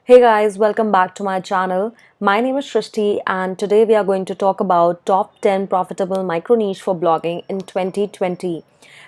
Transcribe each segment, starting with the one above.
Hey guys, welcome back to my channel. My name is Sristhi and today we are going to talk about top 10 profitable micro niche for blogging in 2020.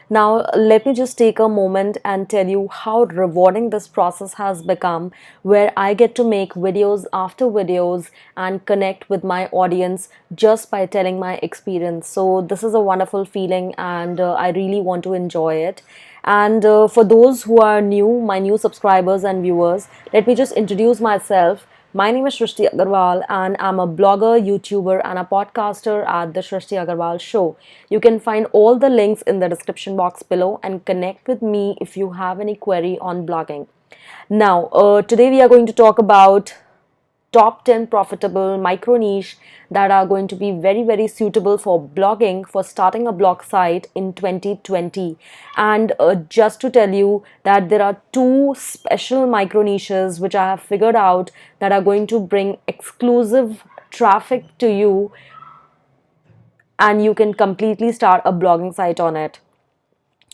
Now, let me just take a moment and tell you how rewarding this process has become, where I get to make videos after videos and connect with my audience just by telling my experience. So, this is a wonderful feeling and I really want to enjoy it. And for those who are new, my new subscribers and viewers, let me just introduce myself. My name is Sristhi Agarwal, and I'm a blogger, YouTuber, and a podcaster at the Sristhi Agarwal Show. You can find all the links in the description box below and connect with me if you have any query on blogging. Now, today we are going to talk about top 10 profitable micro niche that are going to be very suitable for blogging, for starting a blog site in 2020. And just to tell you that there are two special micro niches which I have figured out that are going to bring exclusive traffic to you, and you can completely start a blogging site on it.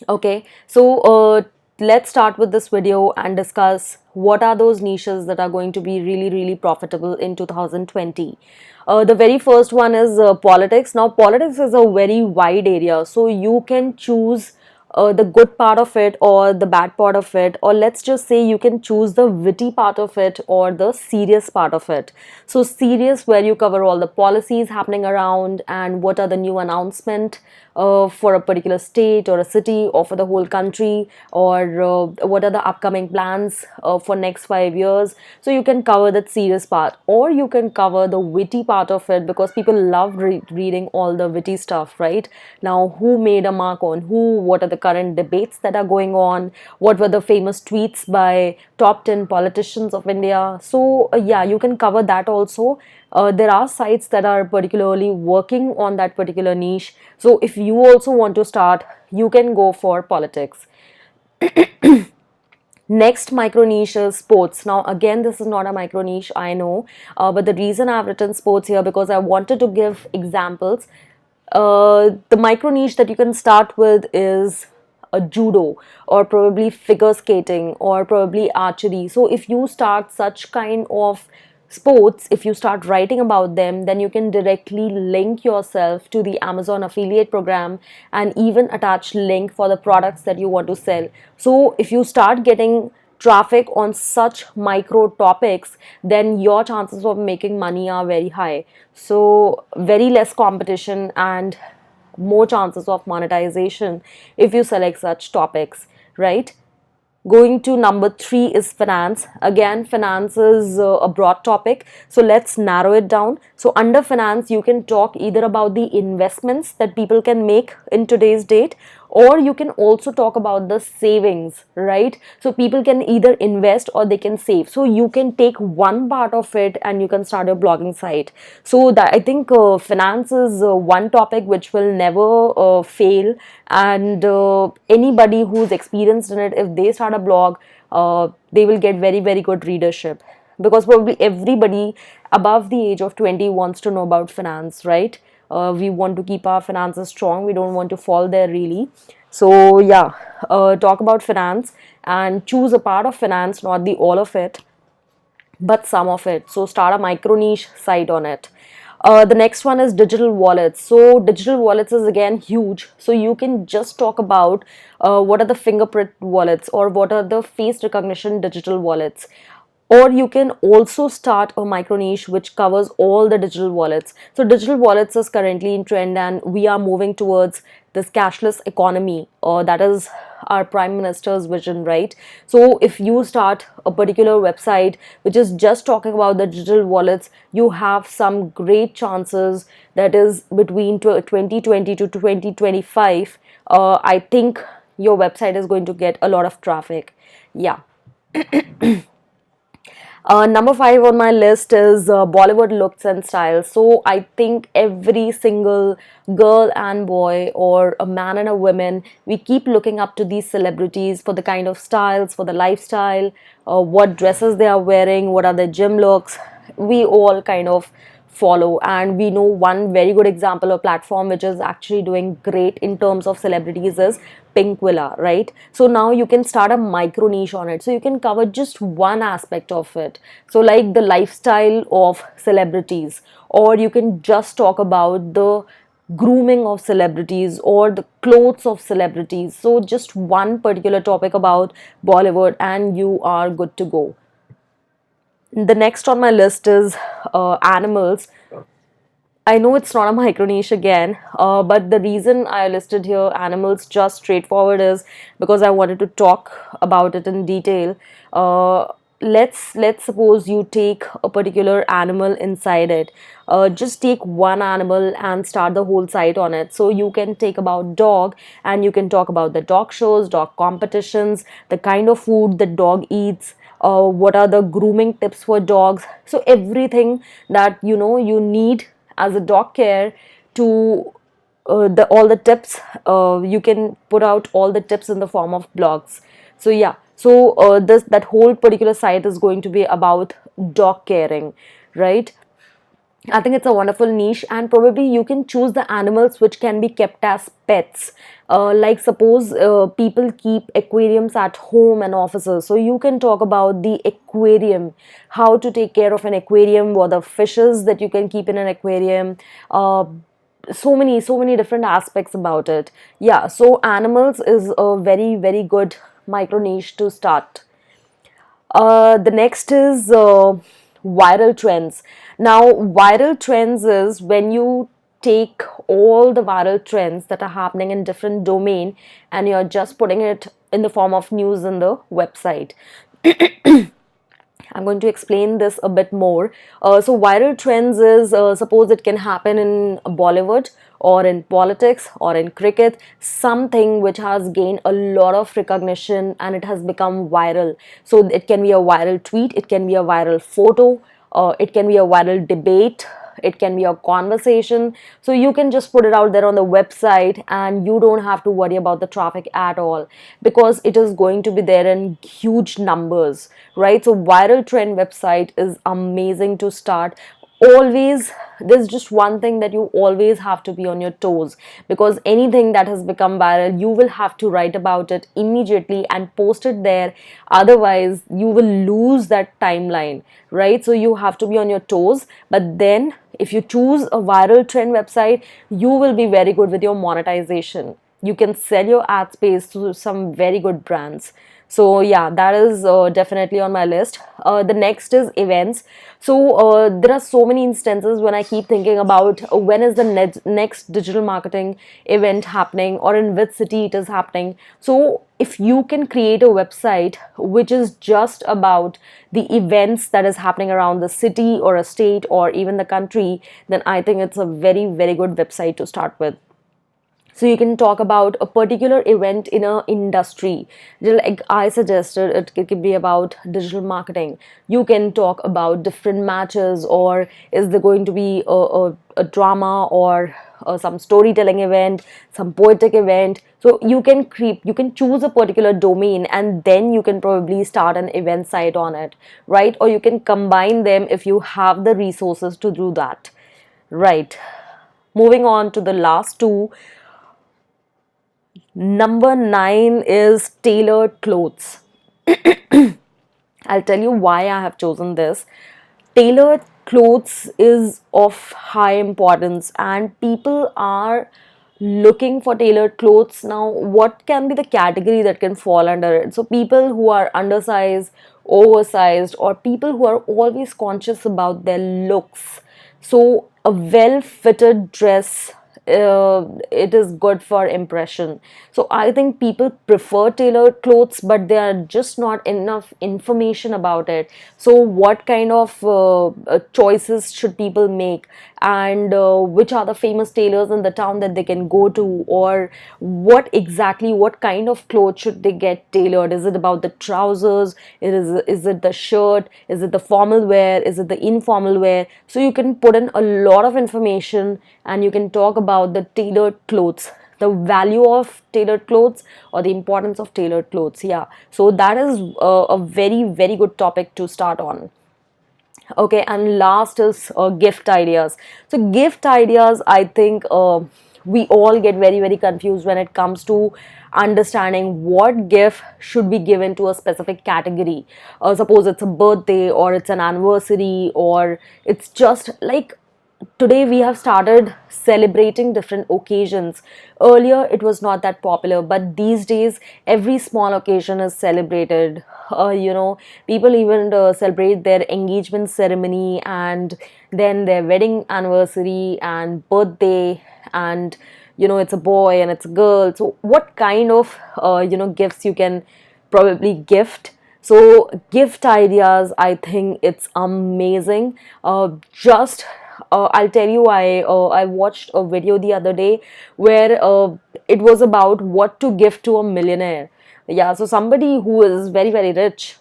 Okay, so let's start with this video and discuss what are those niches that are going to be really profitable in 2020. The very first one is politics. Now, politics is a very wide area, so you can choose the good part of it or the bad part of it, or let's just say you can choose the witty part of it or the serious part of it. So serious, where you cover all the policies happening around and what are the new announcement for a particular state or a city or for the whole country, or what are the upcoming plans for next 5 years. So you can cover that serious part, or you can cover the witty part of it, because people love reading all the witty stuff, right? Now, who made a mark on who, what are the current debates that are going on, what were the famous tweets by top 10 politicians of India. So yeah, you can cover that also. There are sites that are particularly working on that particular niche. So if you also want to start, you can go for politics. Next micro niche is sports. Now, again, this is not a micro niche, I know, but the reason I've written sports here because I wanted to give examples. The micro niche that you can start with is a judo, or probably figure skating, or probably archery. So if you start such kind of sports, if you start writing about them, then you can directly link yourself to the Amazon affiliate program and even attach link for the products that you want to sell. So if you start getting traffic on such micro topics, then your chances of making money are very high. So very less competition and more chances of monetization if you select such topics, right? Going to number three is finance. Again, finance is a broad topic, so let's narrow it down. So under finance, you can talk either about the investments that people can make in today's date, or you can also talk about the savings, right? So people can either invest or they can save. So you can take one part of it and you can start your blogging site. So that, I think finance is one topic which will never fail, and anybody who's experienced in it, if they start a blog, they will get very good readership, because probably everybody above the age of 20 wants to know about finance, right? We want to keep our finances strong, we don't want to fall there really. So yeah, talk about finance and choose a part of finance, not the all of it, but some of it. So start a micro niche site on it. The next one is digital wallets. So digital wallets is again huge. So you can just talk about what are the fingerprint wallets or what are the face recognition digital wallets. Or you can also start a micro niche which covers all the digital wallets. So digital wallets is currently in trend, and we are moving towards this cashless economy. That is our Prime Minister's vision, right? So if you start a particular website which is just talking about the digital wallets, you have some great chances. That is between 2020 to 2025. I think your website is going to get a lot of traffic. Yeah. Number five on my list is Bollywood looks and styles. So I think every single girl and boy, or a man and a woman, we keep looking up to these celebrities for the kind of styles, for the lifestyle, what dresses they are wearing, what are their gym looks. We all kind of follow. And we know one very good example or platform which is actually doing great in terms of celebrities is Pink Villa, right? So now you can start a micro niche on it. So you can cover just one aspect of it. So, like the lifestyle of celebrities, or you can just talk about the grooming of celebrities or the clothes of celebrities. So, just one particular topic about Bollywood, and you are good to go. The next on my list is animals. I know it's not a micro niche again, but the reason I listed here animals just straightforward is because I wanted to talk about it in detail. Uh, let's suppose you take a particular animal inside it. Just take one animal and start the whole site on it. So you can take about dog, and you can talk about the dog shows, dog competitions, the kind of food the dog eats, what are the grooming tips for dogs. So everything that you need as a dog care to the all the tips, you can put out all the tips in the form of blogs. So yeah, so this that whole particular site is going to be about dog caring, right? I think it's a wonderful niche, and probably you can choose the animals which can be kept as pets. Like, suppose people keep aquariums at home and offices, so you can talk about the aquarium, how to take care of an aquarium, what are the fishes that you can keep in an aquarium. So many different aspects about it. Yeah, so animals is a very, very good micro niche to start. The next is viral trends. Now, viral trends is when you take all the viral trends that are happening in different domain, and you're just putting it in the form of news in the website. I'm going to explain this a bit more. So, viral trends is, suppose it can happen in Bollywood, or in politics, or in cricket, something which has gained a lot of recognition and it has become viral. So, it can be a viral tweet, it can be a viral photo, it can be a viral debate, it can be a conversation. So you can just put it out there on the website, and you don't have to worry about the traffic at all, because it is going to be there in huge numbers, right? So viral trend website is amazing to start. Always, there's just one thing that you always have to be on your toes, because anything that has become viral, you will have to write about it immediately and post it there. Otherwise you will lose that timeline, right? So you have to be on your toes. But then if you choose a viral trend website, you will be very good with your monetization. You can sell your ad space to some very good brands. So yeah, that is definitely on my list. The next is events. So there are so many instances when I keep thinking about when is the next digital marketing event happening, or in which city it is happening. So if you can create a website which is just about the events that is happening around the city or a state or even the country, then I think it's a very, very good website to start with. So you can talk about a particular event in a industry. Like I suggested, it could be about digital marketing. You can talk about different matches, or is there going to be a drama, or some storytelling event, some poetic event. So you can choose a particular domain, and then you can probably start an event site on it, right? Or you can combine them if you have the resources to do that, right? Moving on to the last two. Number 9 is tailored clothes. I'll tell you why I have chosen this. Tailored clothes is of high importance, and people are looking for tailored clothes. Now, what can be the category that can fall under it? So, people who are undersized, oversized, or people who are always conscious about their looks. So, a well fitted dress, it is good for impression. So I think people prefer tailored clothes, but there are just not enough information about it. So what kind of choices should people make, and which are the famous tailors in the town that they can go to, or what kind of clothes should they get tailored? Is it about the trousers? Is it the shirt? Is it the formal wear? Is it the informal wear? So you can put in a lot of information, and you can talk about the tailored clothes, the value of tailored clothes, or the importance of tailored clothes. Yeah, so that is a very, very good topic to start on. Okay, and last is gift ideas. So gift ideas, I think we all get very very confused when it comes to understanding what gift should be given to a specific category. Suppose it's a birthday, or it's an anniversary, or it's just like today we have started celebrating different occasions. Earlier it was not that popular, but these days every small occasion is celebrated. People even celebrate their engagement ceremony, and then their wedding anniversary and birthday, and it's a boy and it's a girl. So what kind of gifts you can probably gift. So gift ideas, I think it's amazing. Just I'll tell you, I watched a video the other day where it was about what to gift to a millionaire. Yeah, so somebody who is very very rich,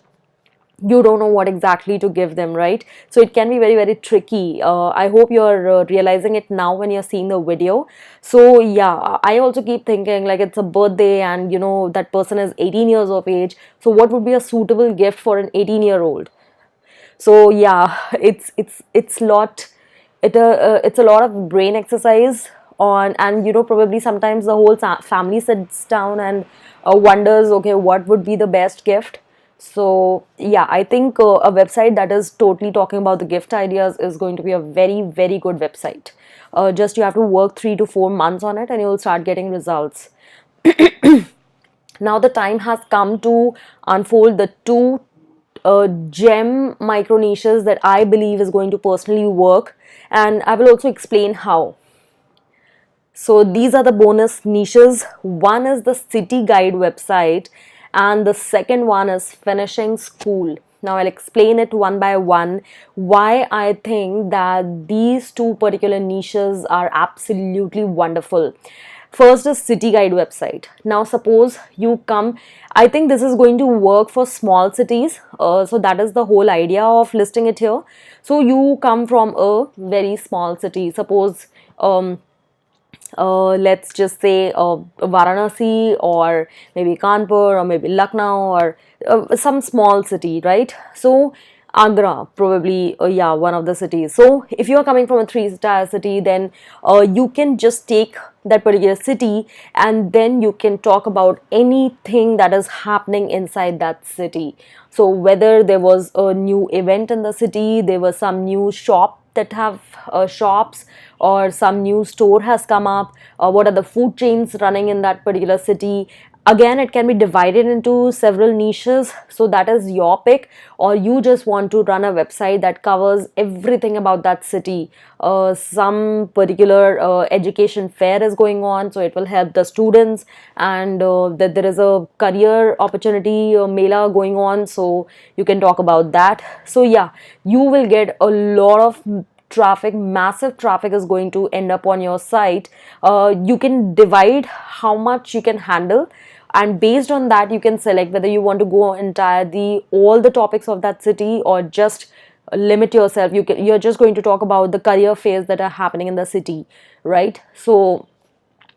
you don't know what exactly to give them, right? So it can be very very tricky. I hope you're realizing it now when you're seeing the video. So yeah, I also keep thinking like it's a birthday, and that person is 18 years of age. So what would be a suitable gift for an 18-year-old? So yeah, it's a lot of brain exercise on. And probably sometimes the whole family sits down and wonders, okay, what would be the best gift. So yeah, I think a website that is totally talking about the gift ideas is going to be a very very good website. Just you have to work 3 to 4 months on it, and you'll start getting results. Now the time has come to unfold the two gem micro niches that I believe is going to personally work, and I will also explain how. So these are the bonus niches. One is the city guide website, and the second one is finishing school. Now I'll explain it one by one why I think that these two particular niches are absolutely wonderful. First is city guide website. Now suppose you come, I think this is going to work for small cities. So that is the whole idea of listing it here. So you come from a very small city. Suppose let's just say Varanasi, or maybe Kanpur, or maybe Lucknow, or some small city, right? So Agra, probably, yeah, one of the cities. So if you are coming from a three-star city, then you can just take that particular city, and then you can talk about anything that is happening inside that city. So whether there was a new event in the city, there was some new shop that have shops, or some new store has come up, what are the food chains running in that particular city. Again, it can be divided into several niches, so that is your pick. Or you just want to run a website that covers everything about that city. Some particular education fair is going on, so it will help the students, and that there is a career opportunity mela going on, so you can talk about that. So yeah, you will get a lot of traffic. Massive traffic is going to end up on your site. You can divide how much you can handle, and based on that you can select whether you want to go entirely all the topics of that city, or just limit yourself. You're just going to talk about the career fairs that are happening in the city, right? So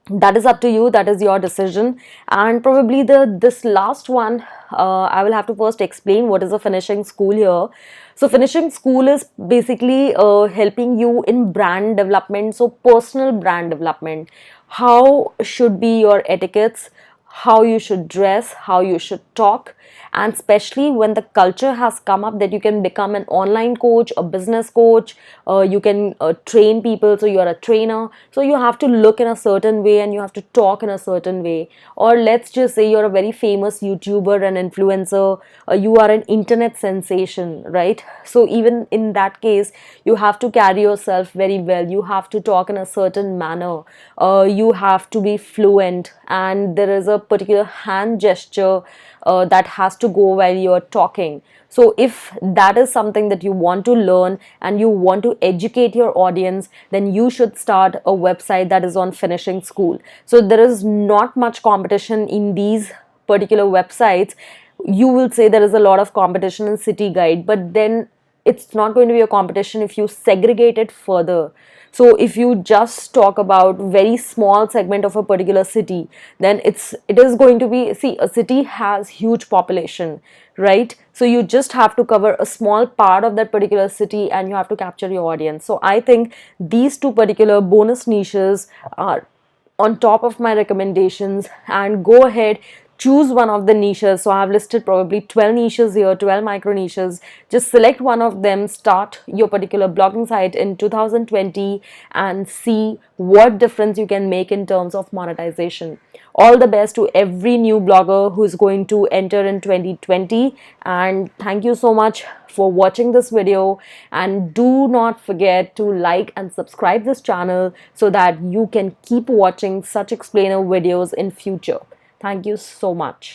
that is up to you, that is your decision. And probably this last one, I will have to first explain what is a finishing school here. So finishing school is basically helping you in brand development, so personal brand development. How should be your etiquettes, how you should dress, how you should talk, and especially when the culture has come up that you can become an online coach, a business coach, you can train people, so you are a trainer. So you have to look in a certain way, and you have to talk in a certain way. Or let's just say you're a very famous YouTuber and influencer, you are an internet sensation, right? So even in that case, you have to carry yourself very well, you have to talk in a certain manner, you have to be fluent, and there is a particular hand gesture that has to go while you're talking. So if that is something that you want to learn and you want to educate your audience, then you should start a website that is on finishing school. So there is not much competition in these particular websites. You will say there is a lot of competition in city guide, but then it's not going to be a competition if you segregate it further. So if you just talk about very small segment of a particular city, then it is going to be, see, a city has huge population, right? So you just have to cover a small part of that particular city and you have to capture your audience. So I think these two particular bonus niches are on top of my recommendations, and go ahead, choose one of the niches. So I have listed probably 12 niches here, 12 micro niches. Just select one of them, start your particular blogging site in 2020 and see what difference you can make in terms of monetization. All the best to every new blogger who is going to enter in 2020, and thank you so much for watching this video, and do not forget to like and subscribe this channel so that you can keep watching such explainer videos in future. Thank you so much.